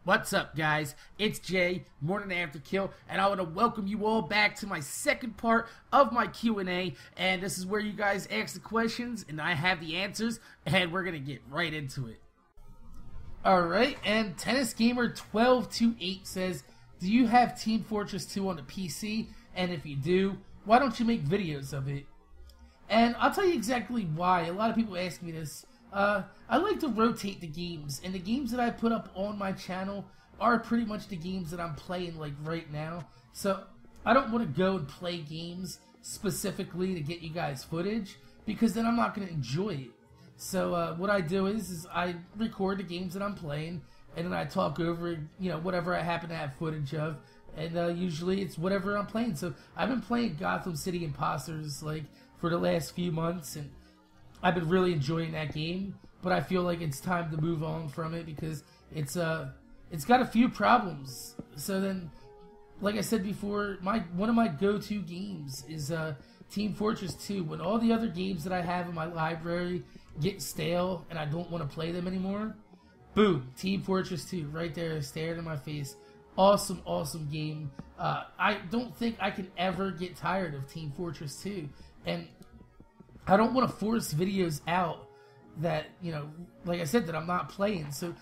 What's up, guys? It's Jay, MorninAfterKill, and I want to welcome you all back to my second part of my Q&A, and this is where you guys ask the questions, and I have the answers, and we're going to get right into it. Alright, and Tennis Gamer 1228 says, do you have Team Fortress 2 on the PC? And if you do, why don't you make videos of it? And I'll tell you exactly why. A lot of people ask me this. I like to rotate the games, and the games that I put up on my channel are pretty much the games that I'm playing like right now. So I don't want to go and play games specifically to get you guys footage, because then I'm not going to enjoy it. So what I do is I record the games that I'm playing, and then I talk over, you know, whatever I happen to have footage of, and usually it's whatever I'm playing. So I've been playing Gotham City Imposters like for the last few months, and I've been really enjoying that game, but I feel like it's time to move on from it because it's got a few problems. So then, like I said before, one of my go-to games is Team Fortress 2. When all the other games that I have in my library get stale and I don't want to play them anymore, boom, Team Fortress 2 right there staring in my face. Awesome, awesome game. I don't think I can ever get tired of Team Fortress 2, and I don't want to force videos out that, you know, like I said, that I'm not playing. So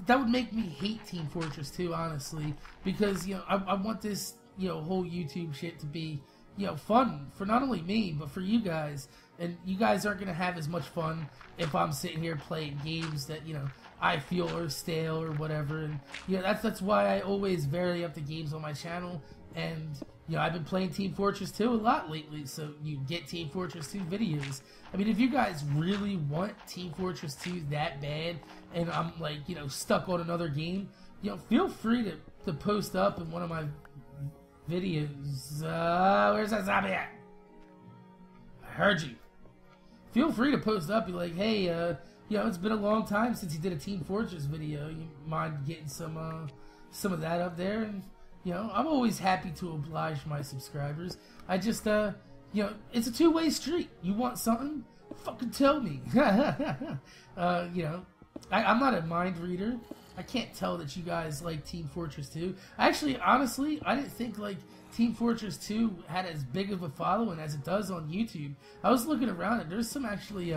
that would make me hate Team Fortress 2, honestly, because, you know, I want this, you know, whole YouTube shit to be, you know, fun for not only me, but for you guys. And you guys aren't going to have as much fun if I'm sitting here playing games that, you know, I feel are stale or whatever. And, you know, that's why I always vary up the games on my channel. And, you know, I've been playing Team Fortress 2 a lot lately, so you get Team Fortress 2 videos. I mean, if you guys really want Team Fortress 2 that bad, and I'm, like, you know, stuck on another game, you know, feel free to post up in one of my videos. Where's that zombie at? I heard you. Feel free to post up, be like, hey, you know, it's been a long time since you did a Team Fortress video. You mind getting some of that up there? And, you know, I'm always happy to oblige my subscribers. I just, you know, it's a two-way street. You want something? Fucking tell me. You know, I'm not a mind reader. I can't tell that you guys like Team Fortress 2. Actually, honestly, I didn't think, like, Team Fortress 2 had as big of a following as it does on YouTube. I was looking around, and there's some actually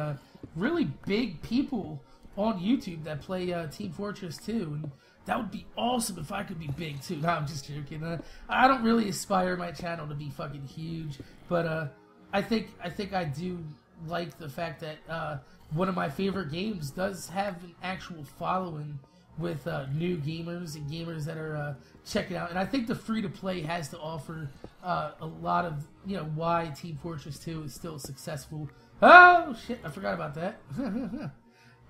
really big people on YouTube that play Team Fortress 2, and that would be awesome if I could be big too. No, I'm just joking. I don't really aspire my channel to be fucking huge, but I think I do like the fact that one of my favorite games does have an actual following with new gamers and gamers that are checking out. And I think the free-to-play has to offer a lot of, you know, why Team Fortress 2 is still successful. Oh shit, I forgot about that.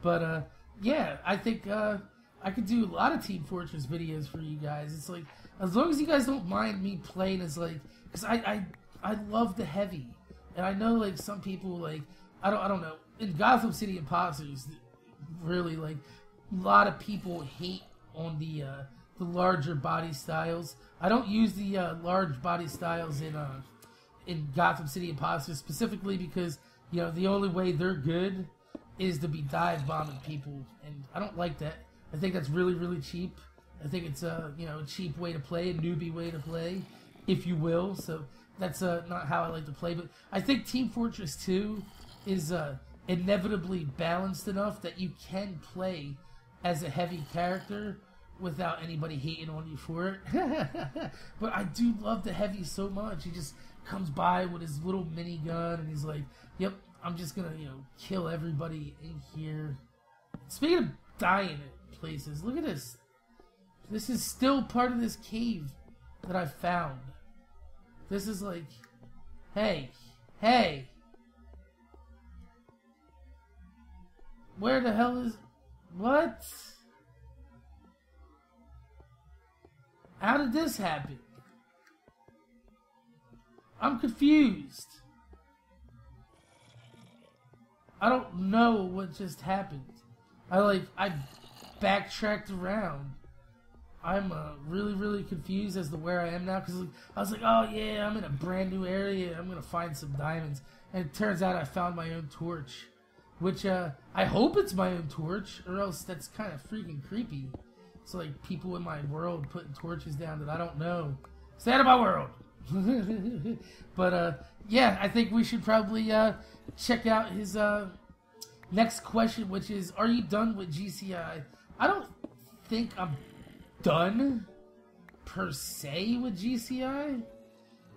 But yeah, I think I could do a lot of Team Fortress videos for you guys. It's like, as long as you guys don't mind me playing as, like, because I love the heavy, and I know, like, some people, like, I don't know, in Gotham City Imposters, really, like, a lot of people hate on the larger body styles. I don't use the large body styles in Gotham City Imposters specifically because, you know, the only way they're good is to be dive bombing people, and I don't like that. I think that's really, really cheap. I think it's you know, a cheap way to play, a newbie way to play, if you will. So that's not how I like to play. But I think Team Fortress 2 is inevitably balanced enough that you can play as a heavy character without anybody hating on you for it. But I do love the heavy so much. He just comes by with his little minigun, and he's like, "Yep, I'm just gonna, you know, kill everybody in here." Speaking of dying places, look at this. This is still part of this cave that I found. This is like, hey, where the hell is, what? How did this happen? I'm confused. I don't know what just happened. I backtracked around. I'm really, really confused as to where I am now, because I was like, oh yeah, I'm in a brand new area, I'm gonna find some diamonds, and it turns out I found my own torch, which I hope it's my own torch, or else that's kind of freaking creepy. It's like people in my world putting torches down that I don't know. Stay out of my world. But yeah, I think we should probably check out his next question, which is, are you done with GCI? I don't think I'm done per se with GCI.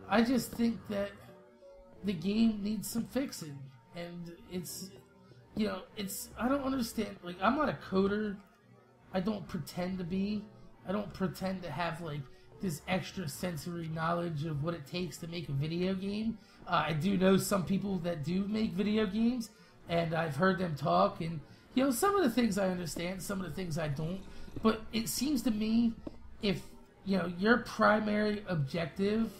I just think that the game needs some fixing, and it's, you know, it's, I don't understand, like, I'm not a coder. I don't pretend to be. I don't pretend to have, like, this extra sensory knowledge of what it takes to make a video game. I do know some people that do make video games, and I've heard them talk, and, you know, some of the things I understand, some of the things I don't, but it seems to me, if, you know, your primary objective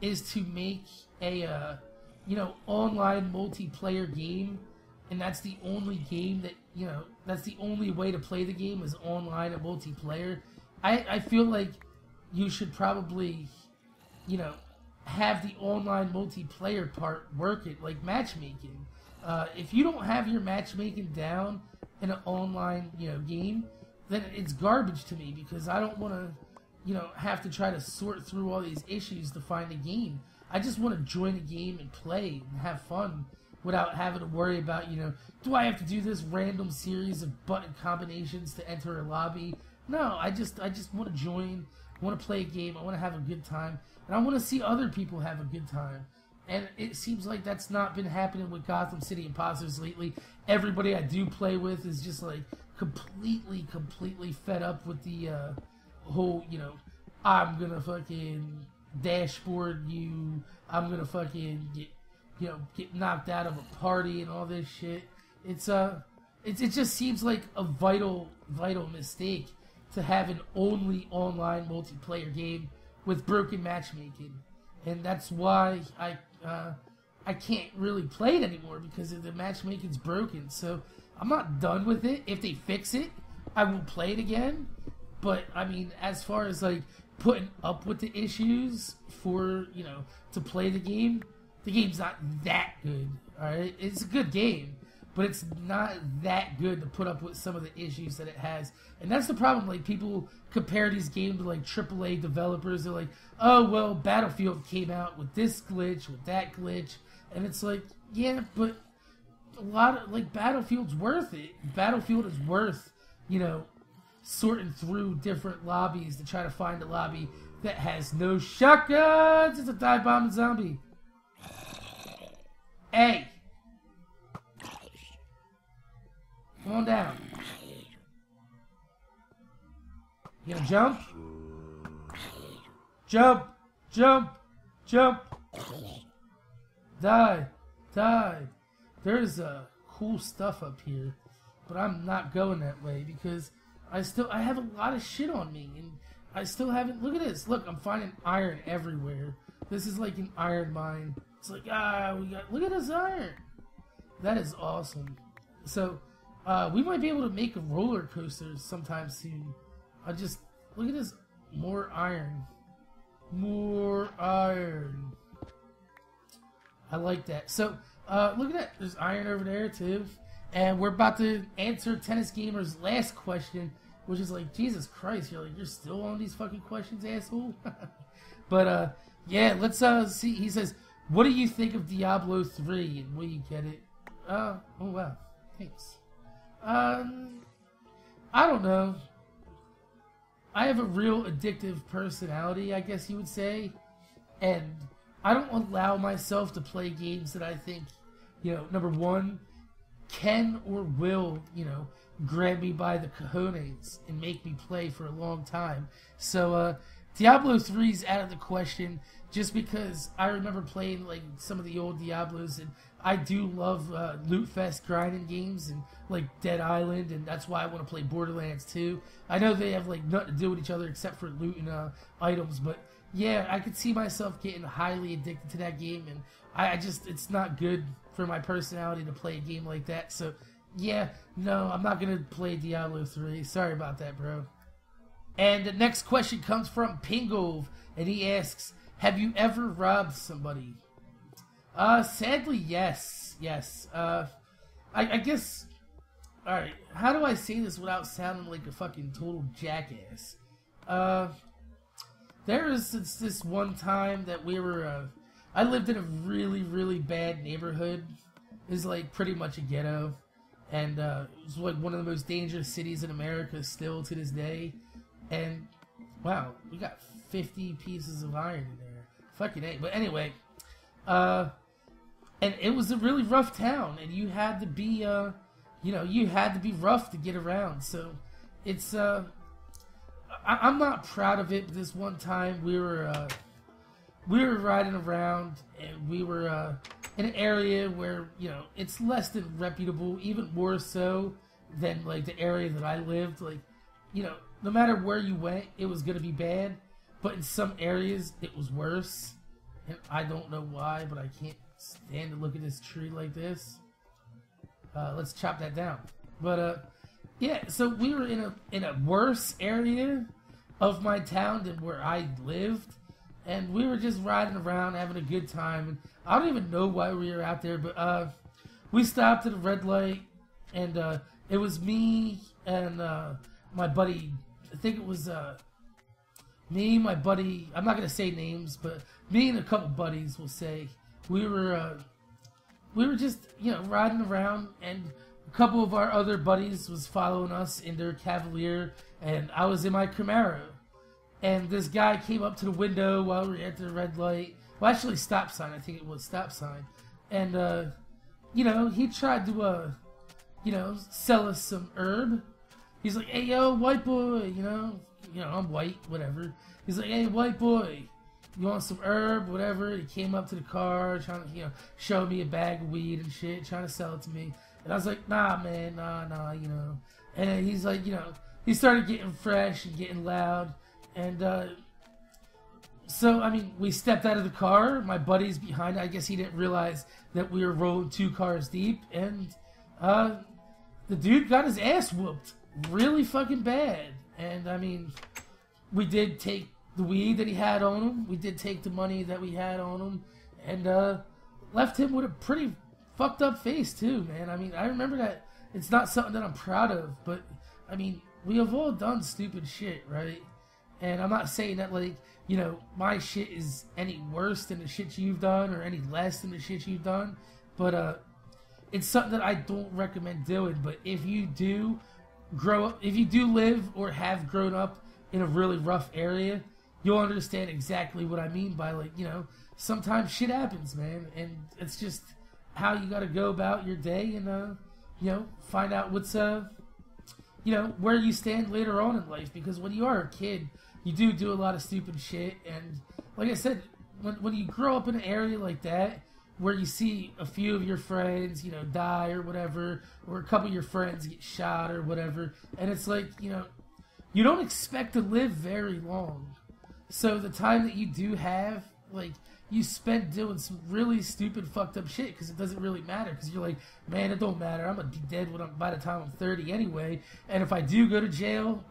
is to make a, you know, online multiplayer game, and that's the only game that, you know, that's the only way to play the game is online and multiplayer, I feel like you should probably, you know, have the online multiplayer part work it, like matchmaking. If you don't have your matchmaking down in an online, you know, game, then it's garbage to me, because I don't want to, you know, have to try to sort through all these issues to find a game. I just want to join a game and play and have fun without having to worry about, you know, do I have to do this random series of button combinations to enter a lobby? No, I just want to join. I want to play a game. I want to have a good time, and I want to see other people have a good time. And it seems like that's not been happening with Gotham City Imposters lately. Everybody I do play with is just like completely fed up with the whole, you know, I'm gonna fucking dashboard you, I'm gonna fucking get knocked out of a party and all this shit. It just seems like a vital mistake to have an only online multiplayer game with broken matchmaking, and that's why I can't really play it anymore, because the matchmaking's broken. So I'm not done with it. If they fix it, I will play it again. But I mean, as far as like putting up with the issues for, you know, to play the game's not that good. All right, it's a good game, but it's not that good to put up with some of the issues that it has. And that's the problem. Like, people compare these games to like AAA developers. They're like, oh well, Battlefield came out with this glitch, with that glitch, and it's like, yeah, but a lot of, like, Battlefield's worth it. Battlefield is worth, you know, sorting through different lobbies to try to find a lobby that has no shotguns. It's a dive bombing zombie. Hey, come on down. You gonna jump? Jump, jump, jump. Die, die. There's cool stuff up here, but I'm not going that way because I have a lot of shit on me, and I still haven't. Look at this. Look, I'm finding iron everywhere. This is like an iron mine. It's like, look at this iron. That is awesome. So, we might be able to make a roller coaster sometime soon. Look at this. More iron. More iron. I like that. So, look at that. There's iron over there, too. And we're about to answer Tennis Gamer's last question, which is like, Jesus Christ, you're still on these fucking questions, asshole? But, yeah, let's see. He says, what do you think of Diablo 3? And will you get it? Oh, wow. Thanks. I don't know. I have a real addictive personality, I guess you would say. And I don't allow myself to play games that I think, you know, number one, can or will, you know, grab me by the cojones and make me play for a long time. So, Diablo 3's out of the question, just because I remember playing like some of the old Diablos, and I do love loot fest grinding games and like Dead Island, and that's why I want to play Borderlands 2. I know they have like nothing to do with each other except for looting items, but yeah, I could see myself getting highly addicted to that game, and it's not good for my personality to play a game like that. So yeah, no, I'm not gonna play Diablo 3. Sorry about that, bro. And the next question comes from Pingove, and he asks, have you ever robbed somebody? Sadly, yes. I guess Alright, how do I say this without sounding like a fucking total jackass? There was this one time that we were, I lived in a really, really bad neighborhood. It was like pretty much a ghetto. And it was like one of the most dangerous cities in America still to this day. And, wow, we got 50 pieces of iron in there. Fucking A. But anyway, and it was a really rough town. And you had to be, you know, you had to be rough to get around. So, it's, I'm not proud of it, but this one time we were riding around and we were in an area where, you know, it's less than reputable, even more so than like the area that I lived. Like, you know, no matter where you went, it was gonna be bad, but in some areas it was worse, and I don't know why, but I can't stand to look at this tree like this. Let's chop that down. But yeah, so we were in a worse area of my town than where I lived, and we were just riding around having a good time. And I don't even know why we were out there, but we stopped at a red light, and it was me and my buddy. I think it was me, my buddy. I'm not gonna say names, but me and a couple buddies will say we were just, you know, riding around, and a couple of our other buddies was following us in their Cavalier, and I was in my Camaro. And this guy came up to the window while we were at the red light. Well, actually, stop sign. I think it was stop sign. And, you know, he tried to, you know, sell us some herb. He's like, hey, yo, white boy, you know, I'm white, whatever. He's like, hey, white boy, you want some herb, whatever? He came up to the car, trying to, you know, show me a bag of weed and shit, trying to sell it to me. And I was like, nah, man, nah, you know. And he's like, you know, he started getting fresh and getting loud. And, so, I mean, we stepped out of the car. My buddy's behind. I guess he didn't realize that we were rolling 2 cars deep. And, the dude got his ass whooped really fucking bad. And, I mean, we did take the weed that he had on him. We did take the money that we had on him. And, left him with a pretty fucked up face, too, man. I mean, I remember that. It's not something that I'm proud of. But, I mean, we have all done stupid shit, right? And I'm not saying that, like, you know, my shit is any worse than the shit you've done or any less than the shit you've done. But, it's something that I don't recommend doing. But if you do grow up, if you do live or have grown up in a really rough area, you'll understand exactly what I mean by, like, you know, sometimes shit happens, man. And it's just how you gotta go about your day and, you know, find out what's, you know, where you stand later on in life. Because when you are a kid, you do a lot of stupid shit, and like I said, when you grow up in an area like that, where you see a few of your friends, you know, die or whatever, or a couple of your friends get shot or whatever, and it's like, you know, you don't expect to live very long. So the time that you do have, like, you spend doing some really stupid, fucked up shit, because it doesn't really matter, because you're like, man, it don't matter, I'm gonna be dead by the time I'm 30 anyway, and if I do go to jail,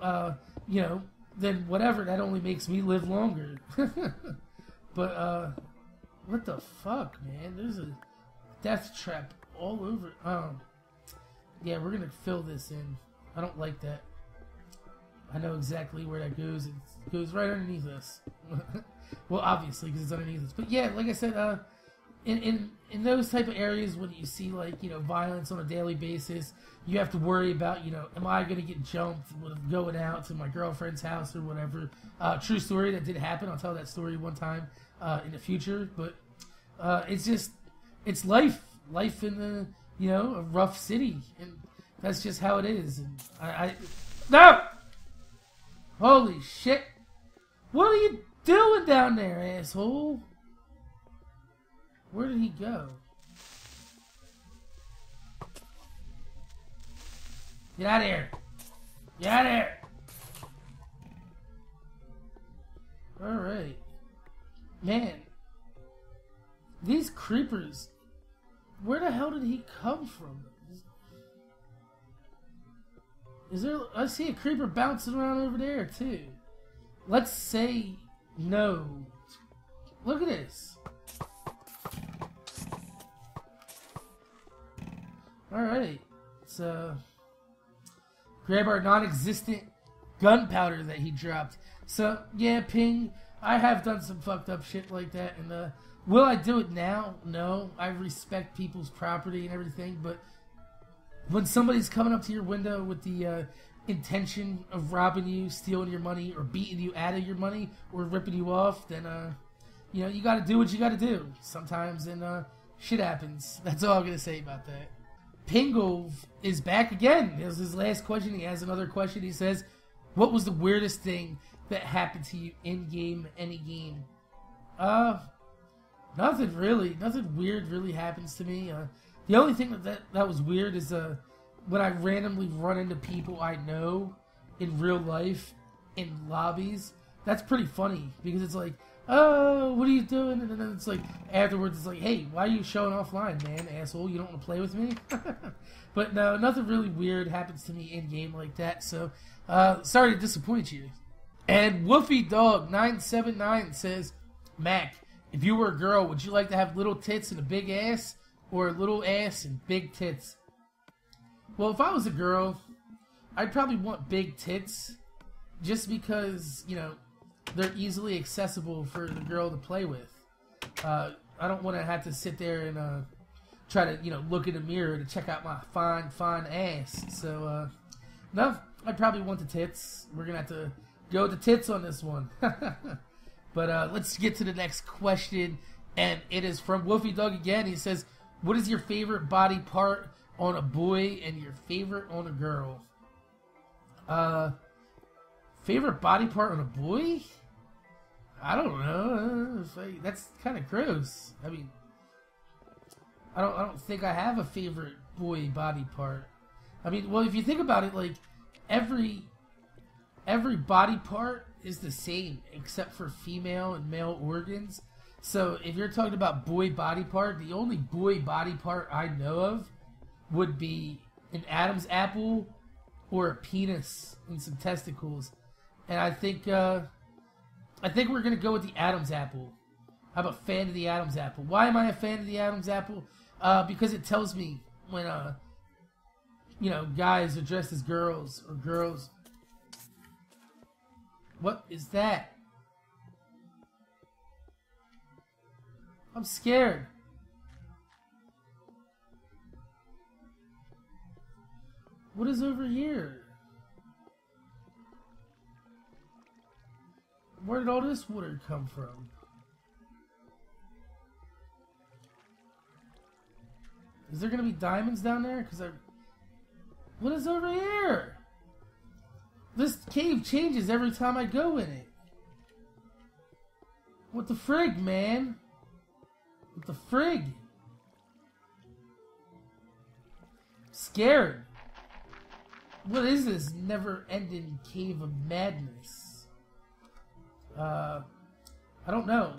you know, then whatever, that only makes me live longer. But, what the fuck, man? There's a death trap all over. Yeah, we're gonna fill this in. I don't like that. I know exactly where that goes. It goes right underneath us. Well, obviously, because it's underneath us. But yeah, like I said, in those type of areas when you see, like, you know, violence on a daily basis, you have to worry about, you know, am I going to get jumped with going out to my girlfriend's house or whatever. True story, that did happen. I'll tell that story one time in the future. But it's just, it's life in the, you know, a rough city, and that's just how it is. And no! Holy shit! What are you doing down there, asshole? Where did he go? Get out of here! Get out of here! Alright. Man. These creepers. Where the hell did he come from? Is there... I see a creeper bouncing around over there, too. Let's say no. Look at this. Alright. It's, grab our non-existent gunpowder that he dropped. So, yeah, Ping, I have done some fucked up shit like that, and will I do it now? No. I respect people's property and everything, but when somebody's coming up to your window with the intention of robbing you, stealing your money, or beating you out of your money, or ripping you off, then, you know, you gotta do what you gotta do sometimes, and shit happens. That's all I'm gonna say about that. Pingove is back again. This is his last question. He has another question. He says, what was the weirdest thing that happened to you in-game, any game? Nothing really. Nothing weird really happens to me. The only thing that was weird is when I randomly run into people I know in real life in lobbies. That's pretty funny because it's like, oh, what are you doing? And then it's like, afterwards it's like, hey, why are you showing offline, man, asshole? You don't want to play with me? But no, nothing really weird happens to me in-game like that, so sorry to disappoint you. And Woofy Dog 979 says, Mac, if you were a girl, would you like to have little tits and a big ass, or a little ass and big tits? Well, if I was a girl, I'd probably want big tits, just because, you know, they're easily accessible for the girl to play with. I don't want to have to sit there and try to, you know, look in the mirror to check out my fine ass. So, no, I'd probably want the tits. We're going to have to go with the tits on this one. But let's get to the next question, and it is from Woofy Dog again. He says, what is your favorite body part on a boy and your favorite on a girl? Favorite body part on a boy? I don't know. That's kind of gross. I mean, I don't think I have a favorite boy body part. I mean, well, if you think about it, like every body part is the same except for female and male organs. So if you're talking about boy body part, the only boy body part I know of would be an Adam's apple or a penis and some testicles. And I think we're going to go with the Adam's apple. I'm a fan of the Adam's apple. Why am I a fan of the Adam's apple? Because it tells me when, you know, guys are dressed as girls or girls. What is that? I'm scared. What is over here? Where did all this water come from? Is there gonna be diamonds down there? What is over here? This cave changes every time I go in it. What the frig, man? What the frig? Scared. What is this never-ending cave of madness? I don't know.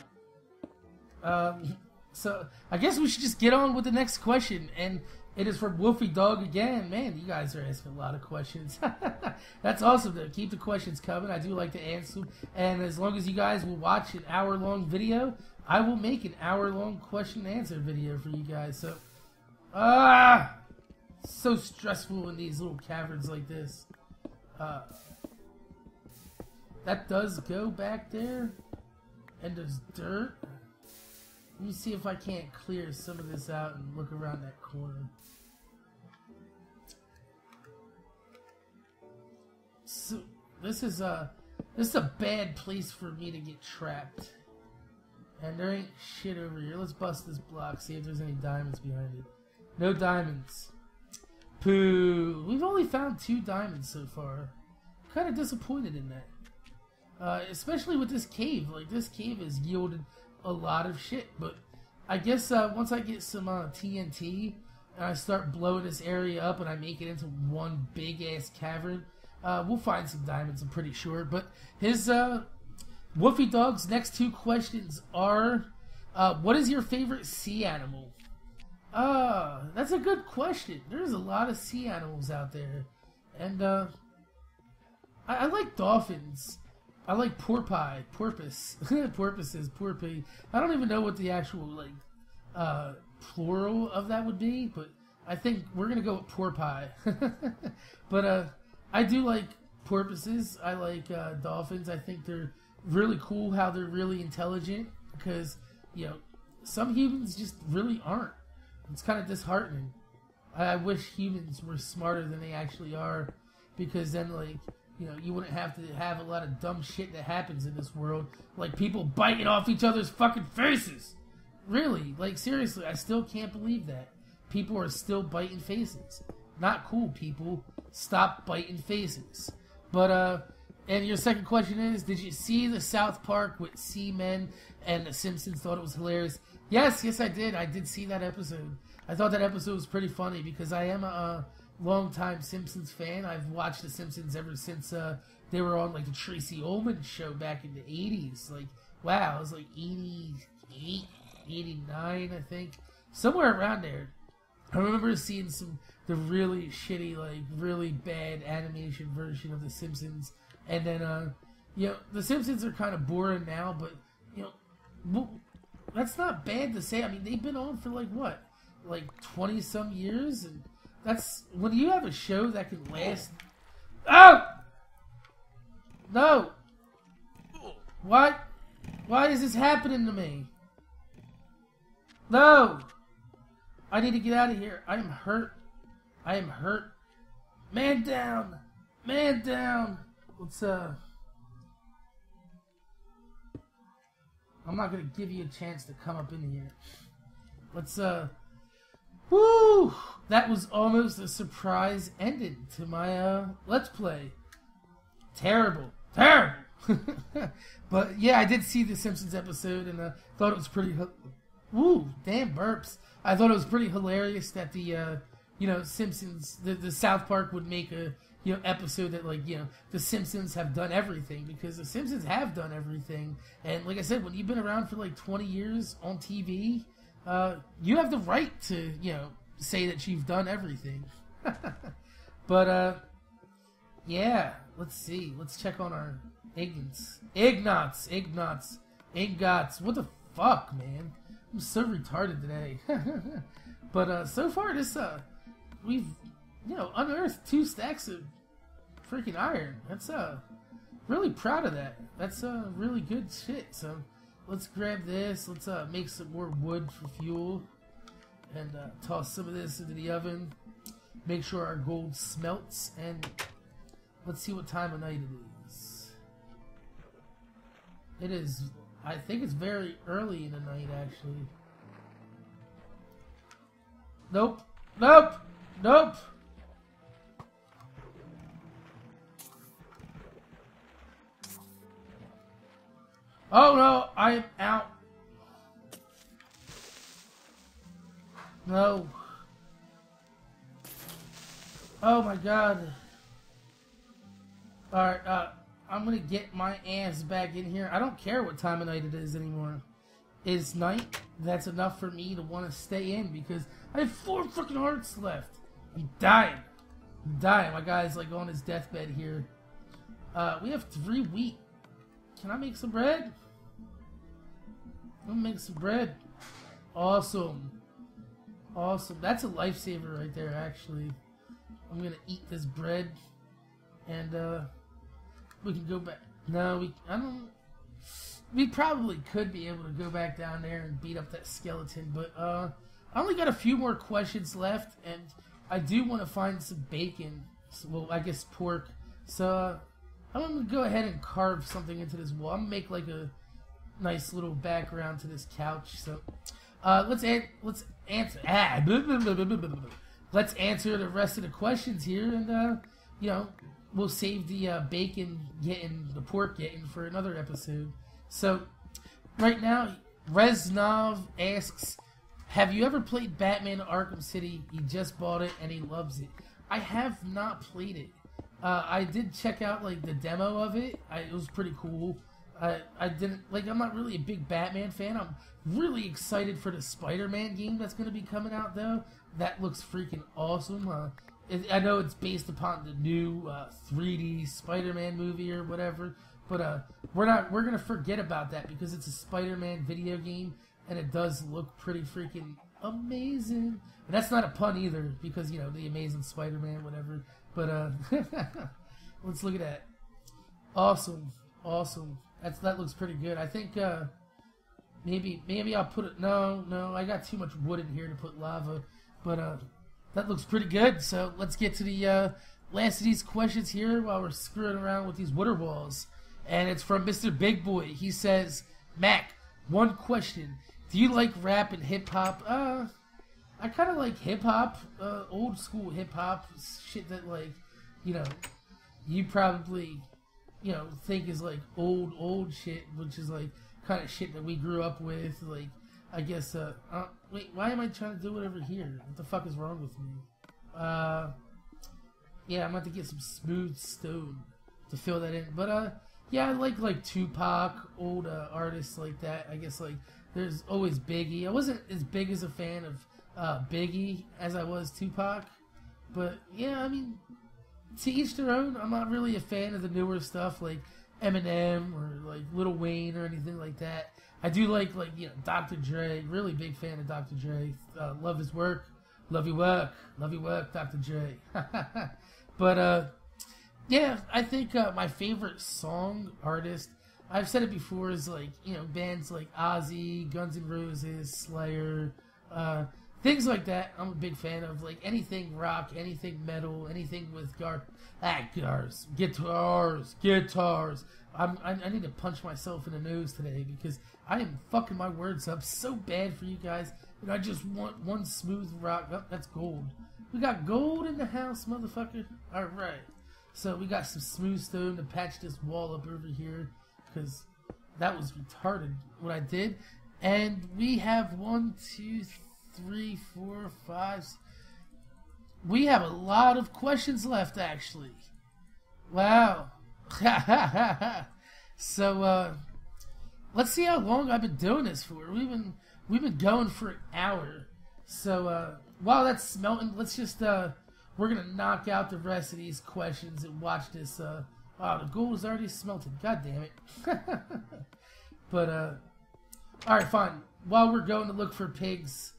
So I guess we should just get on with the next question, and it is from Woofy Dog again. Man, you guys are asking a lot of questions. That's awesome, though. Keep the questions coming. I do like to answer them, and as long as you guys will watch an hour-long video, I will make an hour-long question-and-answer video for you guys. So, so stressful in these little caverns like this. That does go back there, and there's dirt. Let me see if I can't clear some of this out and look around that corner. So this is a bad place for me to get trapped. And there ain't shit over here. Let's bust this block, see if there's any diamonds behind it. No diamonds. Pooh. We've only found 2 diamonds so far. Kind of disappointed in that. Especially with this cave. Like, this cave has yielded a lot of shit. But I guess once I get some TNT and I start blowing this area up and I make it into one big-ass cavern, we'll find some diamonds, I'm pretty sure. But his Woofy Dog's next 2 questions are, what is your favorite sea animal? That's a good question. There's a lot of sea animals out there. And I like dolphins. I like porpoise. Porpoises. Porpoise. I don't even know what the actual, like, plural of that would be, but I think we're gonna go with porpoise. But, I do like porpoises. I like dolphins. I think they're really cool how they're really intelligent because, you know, some humans just really aren't. It's kind of disheartening. I wish humans were smarter than they actually are because then, like, you know, you wouldn't have to have a lot of dumb shit that happens in this world. Like people biting off each other's fucking faces. Really, like seriously, I still can't believe that. People are still biting faces. Not cool, people. Stop biting faces. But, and your second question is, did you see the South Park with Seamen and The Simpsons? Thought it was hilarious. Yes, I did. I did see that episode. I thought that episode was pretty funny because I am a longtime Simpsons fan. I've watched The Simpsons ever since they were on like the Tracy Ullman show back in the 80s. Like, wow, it was like 88, 89, I think. Somewhere around there. I remember seeing the really shitty, like, really bad animation version of The Simpsons. And then, you know, The Simpsons are kind of boring now, but, you know, well, that's not bad to say. I mean, they've been on for, like, what? Like, 20-some years? And that's, when you have a show that can last... Oh! No! What? Why is this happening to me? No! I need to get out of here. I am hurt. I am hurt. Man down! Man down! Let's, I'm not gonna give you a chance to come up in here. Let's, woo! That was almost a surprise ending to my, Let's Play. Terrible. Terrible! But, yeah, I did see the Simpsons episode, and, thought it was pretty... Woo! Damn burps. I thought it was pretty hilarious that the, you know, Simpsons, the South Park would make a, you know, episode that, like, you know, the Simpsons have done everything, because the Simpsons have done everything, and like I said, when you've been around for, like, 20 years on TV, you have the right to, you know, say that you've done everything. But, yeah, let's see. Let's check on our Ignots. What the fuck, man? I'm so retarded today. But, so far, this, we've, you know, unearthed 2 stacks of freaking iron. That's, really proud of that. That's, really good shit. So, let's grab this. Let's, make some more wood for fuel. And, toss some of this into the oven. Make sure our gold smelts. And, let's see what time of night it is. It is... I think it's very early in the night, actually. Nope. Nope. Nope. Oh, no. I am out. No. Oh, my God. Alright, I'm gonna get my ass back in here. I don't care what time of night it is anymore. It's night. That's enough for me to want to stay in because I have 4 freaking hearts left. I'm dying. I'm dying. My guy's like on his deathbed here. We have 3 wheat. Can I make some bread? I'm gonna make some bread. Awesome. Awesome. That's a lifesaver right there, actually. I'm gonna eat this bread. And, we can go back. No, we probably could be able to go back down there and beat up that skeleton, but I only got a few more questions left, and I do want to find some bacon. Well, I guess pork. So I'm gonna go ahead and carve something into this wall. I'm gonna make like a nice little background to this couch. So let's answer. Let's answer the rest of the questions here, and you know. We'll save the bacon getting, the pork getting for another episode. So, right now, Reznov asks, have you ever played Batman Arkham City? He just bought it and he loves it. I have not played it. I did check out, like, the demo of it. It was pretty cool. I didn't, like, I'm not really a big Batman fan. I'm really excited for the Spider-Man game that's going to be coming out, though. That looks freaking awesome. I know it's based upon the new 3D Spider-Man movie or whatever, but we're gonna forget about that because it's a Spider-Man video game and it does look pretty freaking amazing. And that's not a pun either because, you know, the Amazing Spider-Man, whatever. But Let's look at that. Awesome. Awesome. That looks pretty good. I think maybe I'll put it. No, I got too much wood in here to put lava. But that looks pretty good. So let's get to the last of these questions here while we're screwing around with these water walls. And it's from Mr. Big Boy. He says, Mac, one question. Do you like rap and hip-hop? I kind of like hip-hop. Old school hip-hop. Shit that, like, you know, you probably, you know, think is, like, old shit. Which is, like, kind of shit that we grew up with. Like, I guess, wait, why am I trying to do it over here? What the fuck is wrong with me? Yeah, I'm about to get some smooth stone to fill that in. But, yeah, I like Tupac, old artists like that. I guess, like, there's always Biggie. I wasn't as big as a fan of Biggie as I was Tupac. But, yeah, I mean, to each their own. I'm not really a fan of the newer stuff like Eminem or, like, Lil Wayne or anything like that. I do like, you know, Dr. Dre. Really big fan of Dr. Dre. Love his work. Love your work. Love your work, Dr. Dre. But, yeah, I think my favorite song artist, I've said it before, is like, you know, bands like Ozzy, Guns N' Roses, Slayer, things like that. I'm a big fan of, like, anything rock, anything metal, anything with guitars. I need to punch myself in the nose today because I am fucking my words up so bad for you guys, and I just want one smooth rock. Oh, that's gold. We got gold in the house, motherfucker. All right. So we got some smooth stone to patch this wall up over here because that was retarded what I did. And we have 1, 2, 3, 4, 5. We have a lot of questions left, actually. Wow. So let's see how long I've been doing this for. We've been going for an hour. So while that's smelting, let's just we're gonna knock out the rest of these questions and watch this. Wow, the gold is already smelted. God damn it. But all right, fine. While we're going to look for pigs,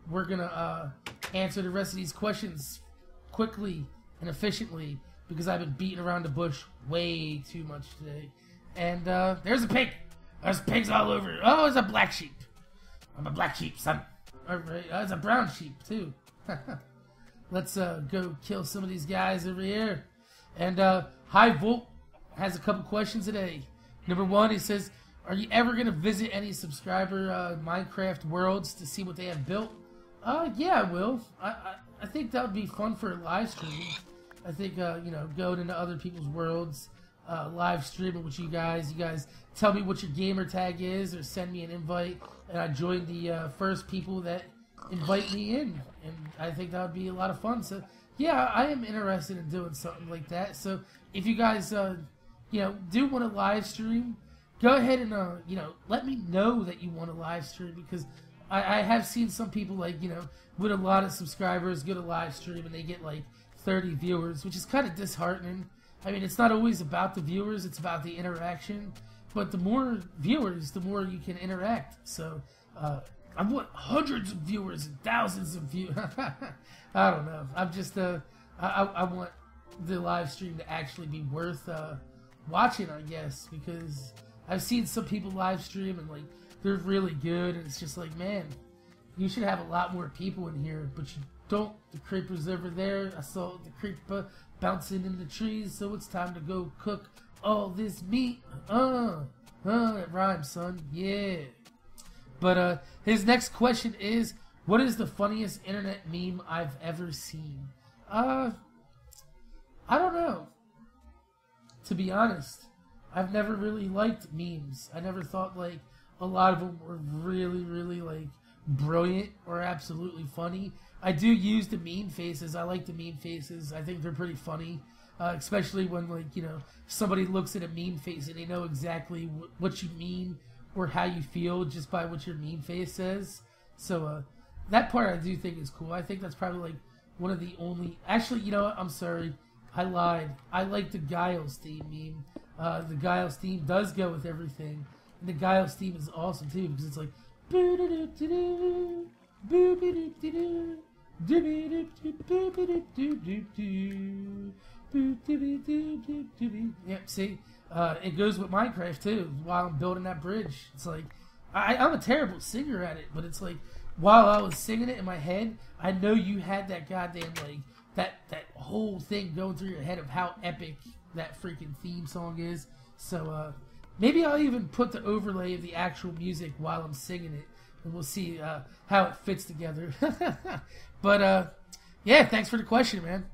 we're gonna answer the rest of these questions quickly and efficiently because I've been beating around the bush way too much today. And there's a pig. There's pigs all over. Oh, it's a black sheep. I'm a black sheep, son. All right, it's a brown sheep too. Let's go kill some of these guys over here. And High Volt has a couple questions today. Number one, he says, are you ever going to visit any subscriber Minecraft worlds to see what they have built? Yeah, I will. I think that would be fun for a live stream. I think, you know, going into other people's worlds, live streaming with you guys. You guys tell me what your gamer tag is or send me an invite, and I join the first people that invite me in. And I think that would be a lot of fun. So, yeah, I am interested in doing something like that. So, if you guys, you know, do want to live stream, go ahead and, you know, let me know that you want to live stream because I have seen some people, like, you know, with a lot of subscribers go to live stream and they get, like, 30 viewers, which is kind of disheartening. I mean, it's not always about the viewers, it's about the interaction. But the more viewers, the more you can interact. So, I want hundreds of viewers and thousands of views. I don't know. I'm just, I want the live stream to actually be worth watching, I guess, because I've seen some people live stream and, like, they're really good, and it's just like, man, you should have a lot more people in here, but you don't. The creeper's over there. I saw the creeper bouncing in the trees, so it's time to go cook all this meat. That rhymes, son. Yeah. But his next question is, what is the funniest internet meme I've ever seen? I don't know. To be honest, I've never really liked memes. I never thought, like, a lot of them were really, really, like, brilliant or absolutely funny. I do use the meme faces. I like the meme faces. I think they're pretty funny. Especially when, like, you know, somebody looks at a meme face and they know exactly what you mean or how you feel just by what your meme face says. So, that part I do think is cool. I think that's probably, like, one of the only... Actually, you know what? I'm sorry. I lied. I like the Giles theme meme. The Giles theme does go with everything. And the Giles theme is awesome, too, because it's like... Yep, see, it goes with Minecraft too. While I'm building that bridge, it's like I'm a terrible singer at it, but it's like while I was singing it in my head, I know you had that goddamn like that whole thing going through your head of how epic that freaking theme song is. So maybe I'll even put the overlay of the actual music while I'm singing it, and we'll see how it fits together. But yeah, thanks for the question, man.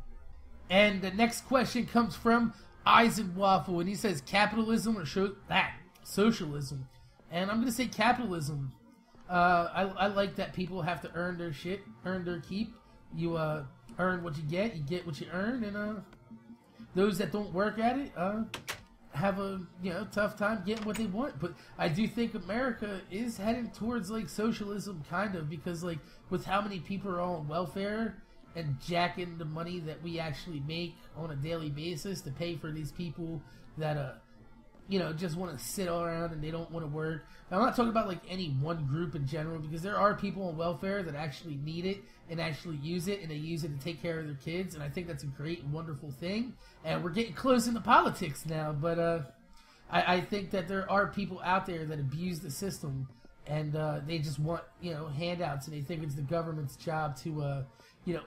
And the next question comes from Eisenwaffle, and he says capitalism or socialism. And I'm going to say capitalism. I like that people have to earn their shit, earn their keep. You earn what you get what you earn, and those that don't work at it have a tough time getting what they want. But I do think America is heading towards like socialism, kind of, because like with how many people are on welfare and jacking the money that we actually make on a daily basis to pay for these people that just want to sit around and they don't want to work. Now, I'm not talking about like any one group in general, because there are people on welfare that actually need it and actually use it, and they use it to take care of their kids, and I think that's a great and wonderful thing. And we're getting close into politics now, but I think that there are people out there that abuse the system, and they just want handouts, and they think it's the government's job to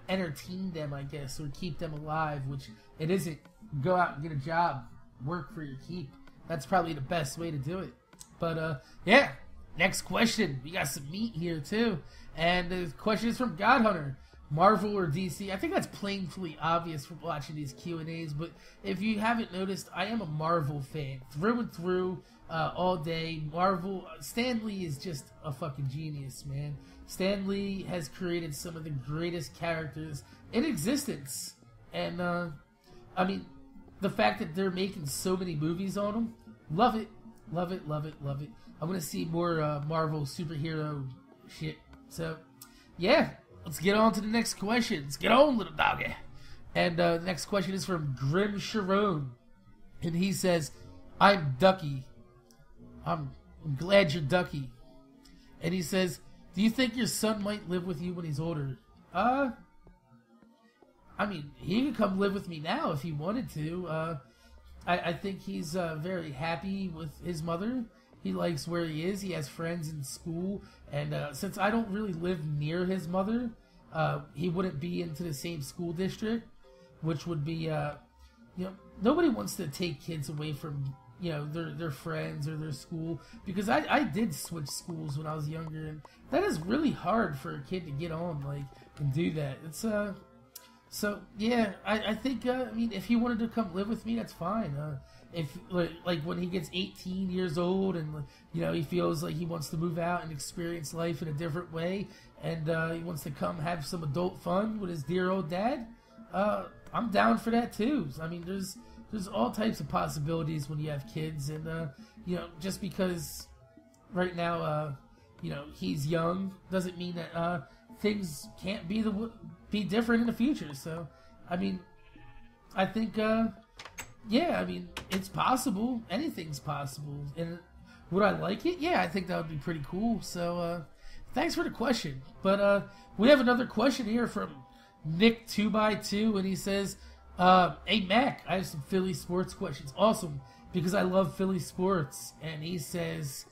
entertain them, I guess, or keep them alive, which it isn't. Go out and get a job, work for your keep. That's probably the best way to do it. But yeah, next question. We got some meat here too, and the question is from God Hunter. Marvel or DC? I think that's plainly obvious from watching these Q&As, but if you haven't noticed, I am a Marvel fan through and through, all day. Marvel, Stan Lee is just a fucking genius, man. Stan Lee has created some of the greatest characters in existence, and I mean, the fact that they're making so many movies on them, love it, love it, love it, love it. I'm gonna see more Marvel superhero shit. So, yeah, let's get on to the next question. Let's get on, little doggy. And the next question is from Grim Sharon, and he says, "I'm Ducky. I'm glad you're Ducky." And he says, "Do you think your son might live with you when he's older?" I mean, he could come live with me now if he wanted to. I think he's very happy with his mother. He likes where he is. He has friends in school. And since I don't really live near his mother, he wouldn't be into the same school district, which would be, nobody wants to take kids away from, their friends or their school. Because I did switch schools when I was younger, and that is really hard for a kid to get on, and do that. It's, so, yeah, I think, if he wanted to come live with me, that's fine. If, when he gets 18 years old and, he feels like he wants to move out and experience life in a different way, and he wants to come have some adult fun with his dear old dad, I'm down for that, too. I mean, there's all types of possibilities when you have kids, and, just because right now, he's young doesn't mean that, things can't be different in the future. So, I mean, I think, it's possible. Anything's possible. And would I like it? Yeah, I think that would be pretty cool. So, thanks for the question. But, we have another question here from Nick 2x2, and he says, "Hey, Mac, I have some Philly sports questions." Awesome, because I love Philly sports. And he says,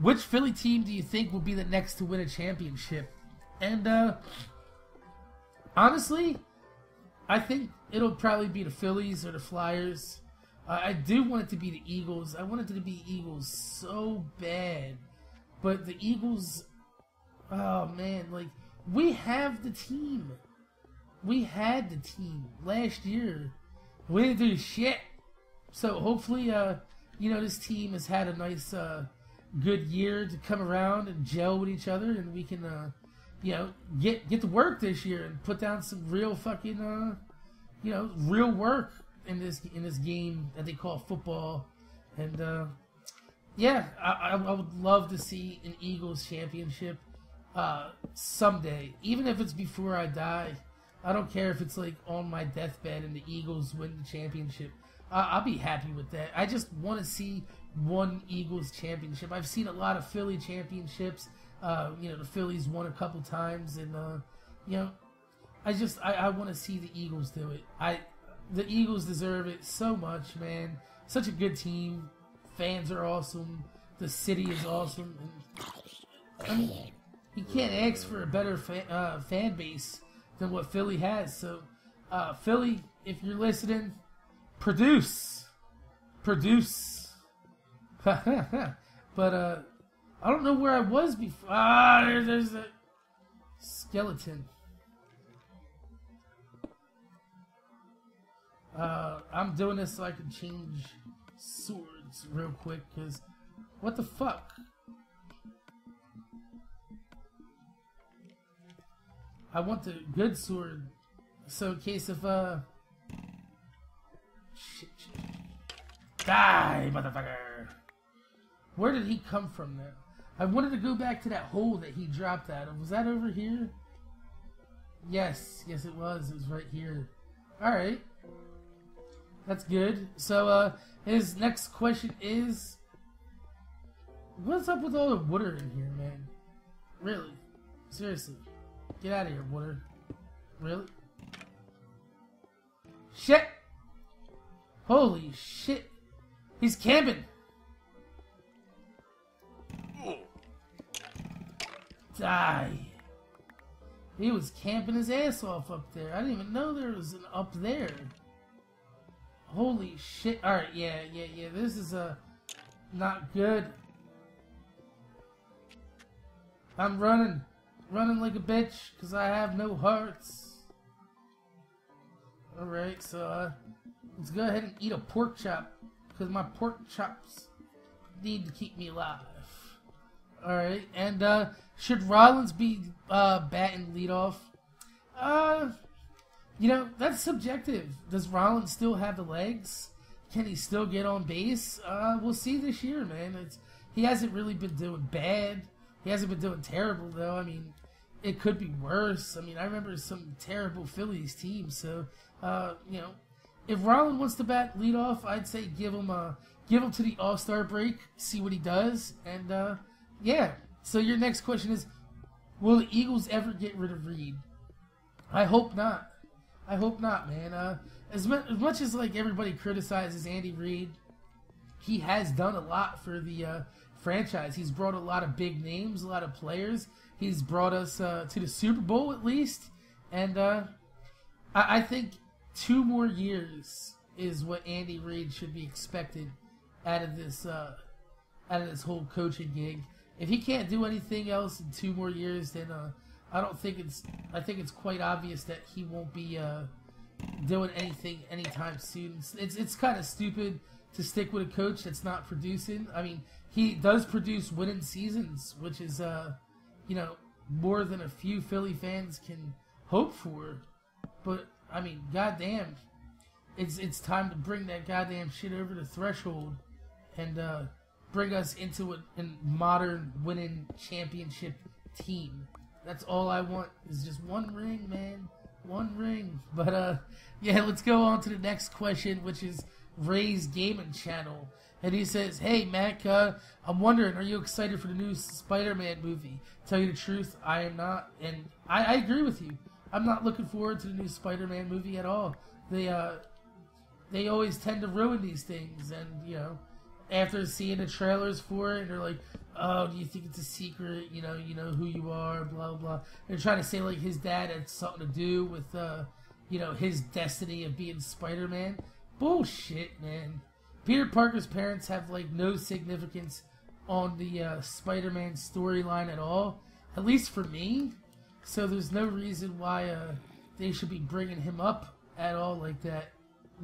"Which Philly team do you think will be the next to win a championship?" And, honestly, I think it'll probably be the Phillies or the Flyers. I do want it to be the Eagles. I want it to be Eagles so bad. But the Eagles, oh man, we have the team. We had the team last year. We didn't do shit. So hopefully, this team has had a nice, good year to come around and gel with each other, and we can, get to work this year and put down some real fucking, real work in this game that they call football. And I would love to see an Eagles championship someday, even if it's before I die. I don't care if it's on my deathbed and the Eagles win the championship. I'll be happy with that. I just want to see one Eagles championship. I've seen a lot of Philly championships. The Phillies won a couple times, and I want to see the Eagles do it. the Eagles deserve it so much, man. Such a good team. Fans are awesome. The city is awesome. And, I mean, you can't ask for a better fan base than what Philly has. So, Philly, if you're listening, produce. But, I don't know where I was before. There's a skeleton. I'm doing this so I can change swords real quick, because what the fuck? I want the good sword, so in case of, shit. Die, motherfucker! Where did he come from now? I wanted to go back to that hole that he dropped out of. Was that over here? Yes, it was. It was right here. Alright. That's good. So, his next question is... What's up with all the water in here, man? Really? Seriously. Get out of here, water. Really? Shit! Holy shit! He's camping! Die! He was camping his ass off up there. I didn't even know there was an up there. Holy shit. Alright, yeah. This is, not good. I'm running like a bitch, because I have no hearts. Alright, so, let's go ahead and eat a pork chop, because my pork chops need to keep me alive. Alright, and, should Rollins be, batting leadoff? You know, that's subjective. Does Rollins still have the legs? Can he still get on base? We'll see this year, man. He hasn't really been doing bad. He hasn't been doing terrible, though. I mean, it could be worse. I mean, I remember some terrible Phillies teams. So, you know, if Rollins wants to bat leadoff, I'd say give him to the All-Star break, see what he does, and yeah. So your next question is, will the Eagles ever get rid of Reed? I hope not. I hope not, man. As much as like everybody criticizes Andy Reid, he has done a lot for the franchise. He's brought a lot of big names, a lot of players. He's brought us to the Super Bowl at least, and I think 2 more years is what Andy Reid should be expected out of this whole coaching gig. If he can't do anything else in 2 more years, then I think it's quite obvious that he won't be doing anything anytime soon. It's kind of stupid to stick with a coach that's not producing. I mean, he does produce winning seasons, which is you know, more than a few Philly fans can hope for. But I mean, goddamn, it's time to bring that goddamn shit over the threshold and bring us into a modern winning championship team. That's all I want, is just 1 ring, man. 1 ring. But, yeah, let's go on to the next question, which is Ray's Gaming Channel. And he says, hey, Mac, I'm wondering, are you excited for the new Spider-Man movie? Tell you the truth, I am not. And I agree with you. I'm not looking forward to the new Spider-Man movie at all. They always tend to ruin these things. And, you know, after seeing the trailers for it, they're like, oh, do you think it's a secret? You know who you are, blah, blah. They're trying to say, like, his dad had something to do with, you know, his destiny of being Spider-Man. Bullshit, man. Peter Parker's parents have, like, no significance on the Spider-Man storyline at all. At least for me. So there's no reason why they should be bringing him up at all like that.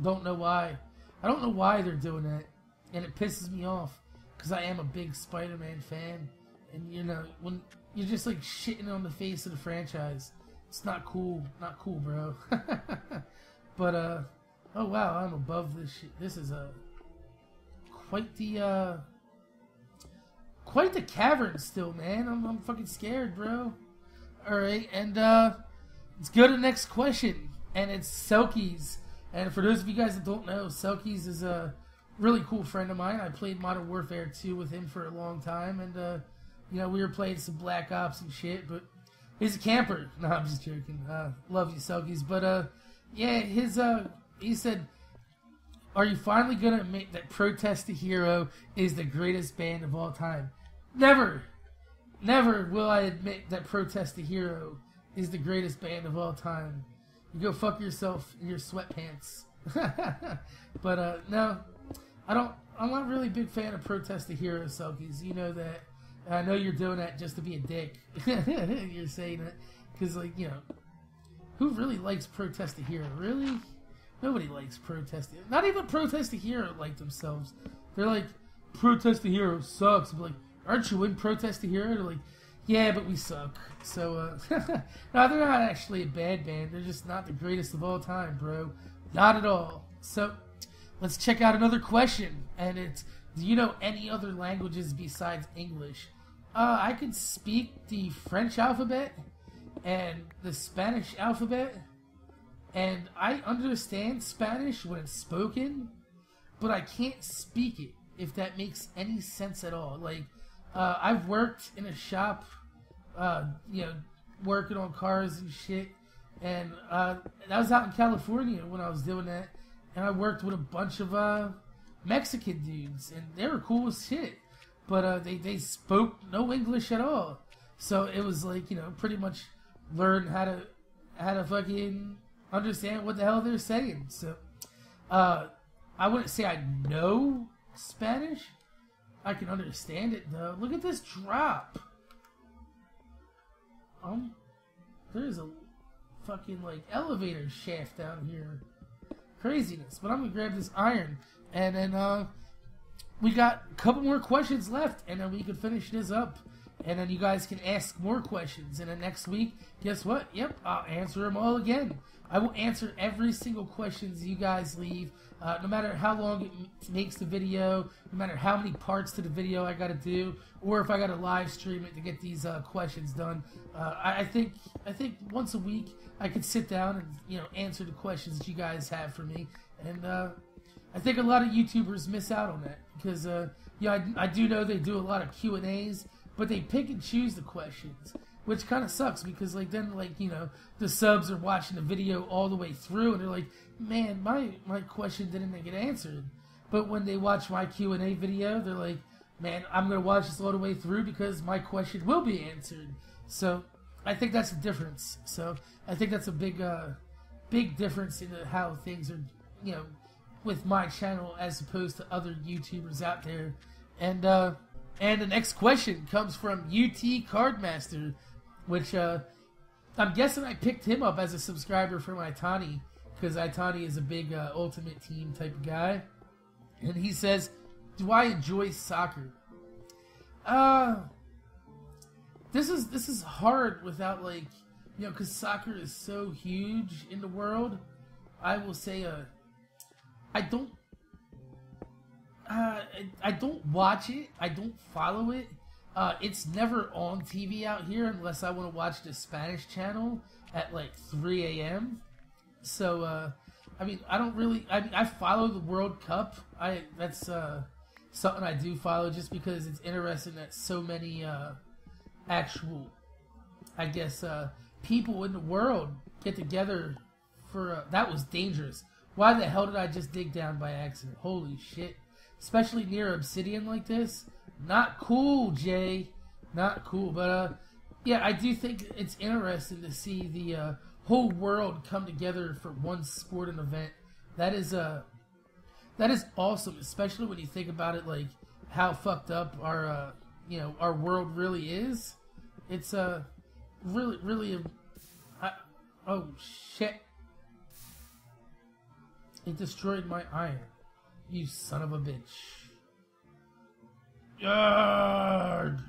Don't know why. I don't know why they're doing that. And it pisses me off, because I am a big Spider-Man fan. And, you know, when you're just, like, shitting on the face of the franchise, it's not cool. Not cool, bro. But, oh, wow, I'm above this shit. This is, quite the cavern still, man. I'm fucking scared, bro. Alright, and, let's go to the next question. And it's Selkies. And for those of you guys that don't know, Selkies is a really cool friend of mine. I played Modern Warfare 2 with him for a long time, and you know, we were playing some Black Ops and shit, but he's a camper. No, I'm just joking. Love you, Selkies. But yeah, his he said, "Are you finally gonna admit that Protest the Hero is the greatest band of all time?" Never, never will I admit that Protest the Hero is the greatest band of all time. You go fuck yourself in your sweatpants. But no, I don't. I'm not really a big fan of Protest the Hero, Selkies. You know that. I know you're doing that just to be a dick. You're saying it because, like, you know, who really likes Protest the Hero? Really? Nobody likes Protest the Hero. Not even Protest the Hero like themselves. They're like, Protest the Hero sucks. But like, aren't you in Protest the Hero? They're like, yeah, but we suck. So, no, they're not actually a bad band. They're just not the greatest of all time, bro. Not at all. So, let's check out another question. And it's, do you know any other languages besides English? I can speak the French alphabet and the Spanish alphabet. And I understand Spanish when it's spoken, but I can't speak it, if that makes any sense at all. Like, I've worked in a shop, you know, working on cars and shit, and that was out in California when I was doing that, and I worked with a bunch of Mexican dudes, and they were cool as shit, but they spoke no English at all, so it was like, you know, pretty much learn how to fucking understand what the hell they're saying. So I wouldn't say I know Spanish. I can understand it though. Look at this drop. There's a fucking like elevator shaft down here. Craziness. But I'm gonna grab this iron, and then we got a couple more questions left, and then we can finish this up. And then you guys can ask more questions. And then next week, guess what? Yep, I'll answer them all again. I will answer every single question you guys leave, no matter how long it makes the video, no matter how many parts to the video I got to do, or if I got to live stream it to get these questions done. I think once a week I could sit down and, you know, answer the questions that you guys have for me. And I think a lot of YouTubers miss out on that because yeah, I do know they do a lot of Q&As. But they pick and choose the questions, which kind of sucks because, like, then, like, you know, the subs are watching the video all the way through and they're like, man, my question didn't get answered. But when they watch my Q&A video, they're like, man, I'm going to watch this all the way through because my question will be answered. So I think that's the difference. So I think that's a big difference in how things are, you know, with my channel as opposed to other YouTubers out there. And the next question comes from UT Cardmaster, which I'm guessing I picked him up as a subscriber for my Tani, because Itani is a big Ultimate Team type of guy. And he says, do I enjoy soccer? This is hard without, like, you know, because soccer is so huge in the world. I will say I don't watch it. I don't follow it. It's never on TV out here unless I want to watch the Spanish channel at like 3 a.m. So, I mean, I don't really... I follow the World Cup. That's something I do follow just because it's interesting that so many actual, I guess, people in the world get together for... that was dangerous. Why the hell did I just dig down by accident? Holy shit. Especially near obsidian like this. Not cool, Jay. Not cool. But, yeah, I do think it's interesting to see the whole world come together for one sporting event. That is awesome, especially when you think about it, like, how fucked up our, you know, our world really is. It's, really, oh, shit. It destroyed my iron. You son of a bitch. Yarg!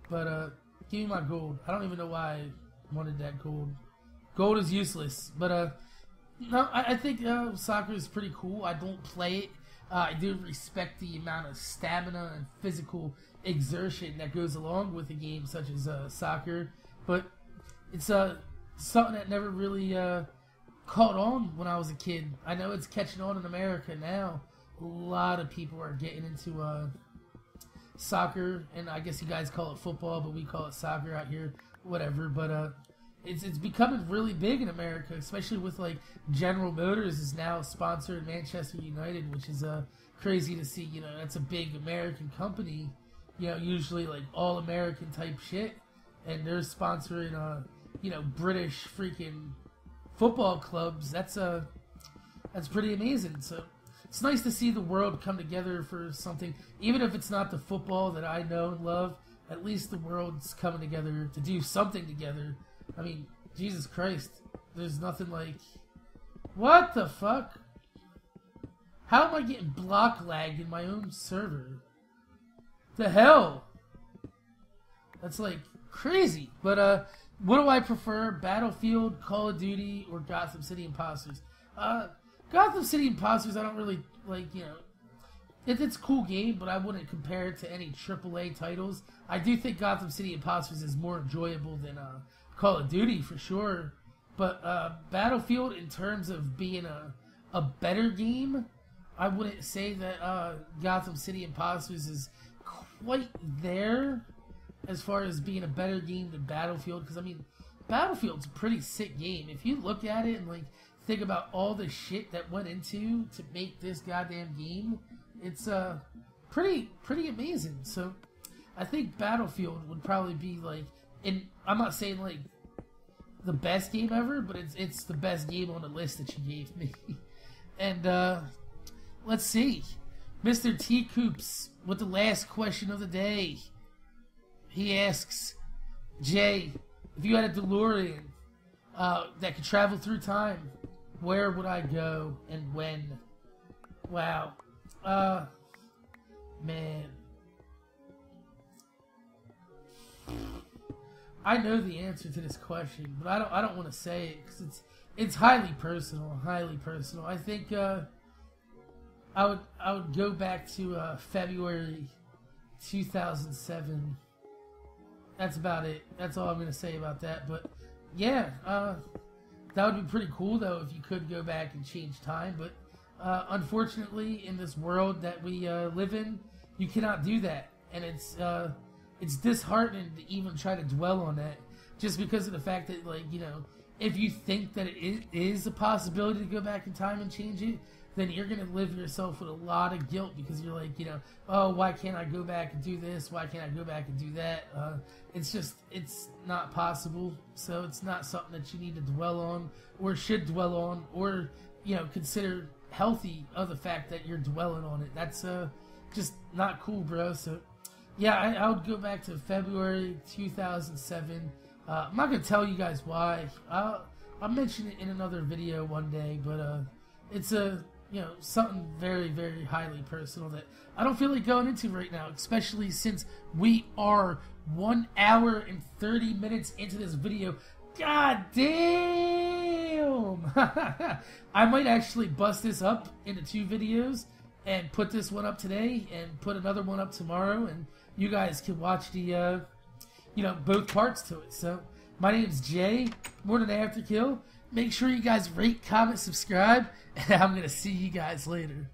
But, give me my gold. I don't even know why I wanted that gold. Gold is useless. But, no, I think soccer is pretty cool. I don't play it. I do respect the amount of stamina and physical exertion that goes along with a game such as soccer. But it's something that never really... caught on when I was a kid. I know it's catching on in America now. A lot of people are getting into soccer, and I guess you guys call it football, but we call it soccer out here. Whatever, but it's becoming really big in America, especially with like General Motors is now sponsoring Manchester United, which is crazy to see. You know, that's a big American company. You know, usually like all American type shit, and they're sponsoring you know, British freaking football clubs. That's pretty amazing. So it's nice to see the world come together for something, even if it's not the football that I know and love. At least the world's coming together to do something together. I mean, Jesus Christ, there's nothing like... What the fuck? How am I getting block lagged in my own server? The hell? That's like crazy. But what do I prefer? Battlefield, Call of Duty, or Gotham City Imposters? Gotham City Imposters, I don't really like, you know, it's a cool game, but I wouldn't compare it to any AAA titles. I do think Gotham City Imposters is more enjoyable than Call of Duty for sure. But Battlefield, in terms of being a better game, I wouldn't say that Gotham City Imposters is quite there as far as being a better game than Battlefield. Because, I mean, Battlefield's a pretty sick game. If you look at it and, like, think about all the shit that went into to make this goddamn game, it's pretty amazing. So I think Battlefield would probably be like, and I'm not saying like the best game ever, but it's the best game on the list that you gave me. And let's see, Mr. T Coops with the last question of the day. He asks, Jay, if you had a DeLorean that could travel through time, where would I go and when? Wow. Man. I know the answer to this question, but I don't want to say it because it's highly personal. I think I would go back to February 2007. That's about it. That's all I'm gonna say about that. But yeah, that would be pretty cool though if you could go back and change time. But unfortunately, in this world that we live in, you cannot do that, and it's disheartening to even try to dwell on that, just because of the fact that, like, you know, if you think that it is a possibility to go back in time and change it, then you're gonna live yourself with a lot of guilt because you're like, you know, oh, why can't I go back and do this? Why can't I go back and do that? It's not possible. So it's not something that you need to dwell on or should dwell on or, you know, consider healthy of the fact that you're dwelling on it. That's just not cool, bro. So yeah, I would go back to February 2007. I'm not gonna tell you guys why. I'll mention it in another video one day, but it's you know, something very, very highly personal that I don't feel like going into right now, especially since we are 1 hour and 30 minutes into this video. God damn! I might actually bust this up into 2 videos and put this one up today and put another one up tomorrow, and you guys can watch the, you know, both parts to it. So, my name's Jay, MorninAfterKill. Make sure you guys rate, comment, subscribe, and I'm going to see you guys later.